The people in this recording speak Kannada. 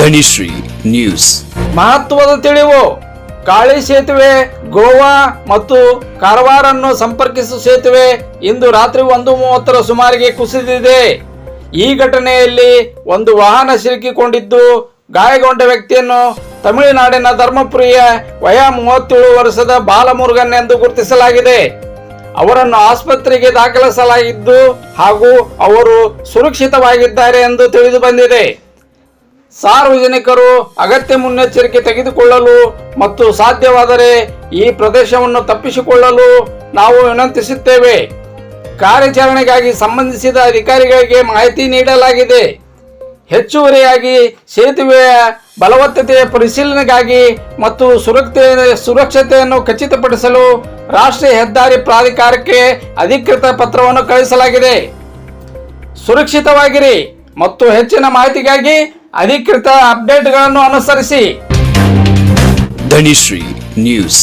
ಧನಿಶ್ರೀ ನ್ಯೂಸ್. ಮಹತ್ವದ ತಿಳಿವು. ಕಾಳಿ ಸೇತುವೆ ಗೋವಾ ಮತ್ತು ಕಾರವಾರನ್ನು ಸಂಪರ್ಕಿಸುವ ಸೇತುವೆ ಇಂದು ರಾತ್ರಿ 1:30 ಸುಮಾರಿಗೆ ಕುಸಿದಿದೆ. ಈ ಘಟನೆಯಲ್ಲಿ ಒಂದು ವಾಹನ ಸಿಲುಕಿಕೊಂಡಿದ್ದು ಗಾಯಗೊಂಡ ವ್ಯಕ್ತಿಯನ್ನು ತಮಿಳುನಾಡಿನ ಧರ್ಮಪುರಿಯ ವಯ 37 ವರ್ಷದ ಬಾಲಮುರುಗನ್ ಎಂದು ಗುರುತಿಸಲಾಗಿದೆ. ಅವರನ್ನು ಆಸ್ಪತ್ರೆಗೆ ದಾಖಲಿಸಲಾಗಿದ್ದು ಹಾಗೂ ಅವರು ಸುರಕ್ಷಿತವಾಗಿದ್ದಾರೆ ಎಂದು ತಿಳಿದು ಬಂದಿದೆ. ಸಾರ್ವಜನಿಕರು ಅಗತ್ಯ ಮುನ್ನೆಚ್ಚರಿಕೆ ತೆಗೆದುಕೊಳ್ಳಲು ಮತ್ತು ಸಾಧ್ಯವಾದರೆ ಈ ಪ್ರದೇಶವನ್ನು ತಪ್ಪಿಸಿಕೊಳ್ಳಲು ನಾವು ವಿನಂತಿಸುತ್ತೇವೆ. ಕಾರ್ಯಾಚರಣೆಗಾಗಿ ಸಂಬಂಧಿಸಿದ ಅಧಿಕಾರಿಗಳಿಗೆ ಮಾಹಿತಿ ನೀಡಲಾಗಿದೆ. ಹೆಚ್ಚುವರಿಯಾಗಿ ಸೇತುವೆಯ ಬಲವತ್ತತೆಯ ಪರಿಶೀಲನೆಗಾಗಿ ಮತ್ತು ಸುರಕ್ಷತೆಯನ್ನು ಖಚಿತಪಡಿಸಲು ರಾಷ್ಟ್ರೀಯ ಹೆದ್ದಾರಿ ಪ್ರಾಧಿಕಾರಕ್ಕೆ ಅಧಿಕೃತ ಪತ್ರವನ್ನು ಕಳುಹಿಸಲಾಗಿದೆ. ಸುರಕ್ಷಿತವಾಗಿರಿ ಮತ್ತು ಹೆಚ್ಚಿನ ಮಾಹಿತಿಗಾಗಿ ಅಧಿಕೃತ ಅಪ್ಡೇಟ್ಗಳನ್ನು ಅನುಸರಿಸಿ. ಧನಿಶ್ರೀ ನ್ಯೂಸ್.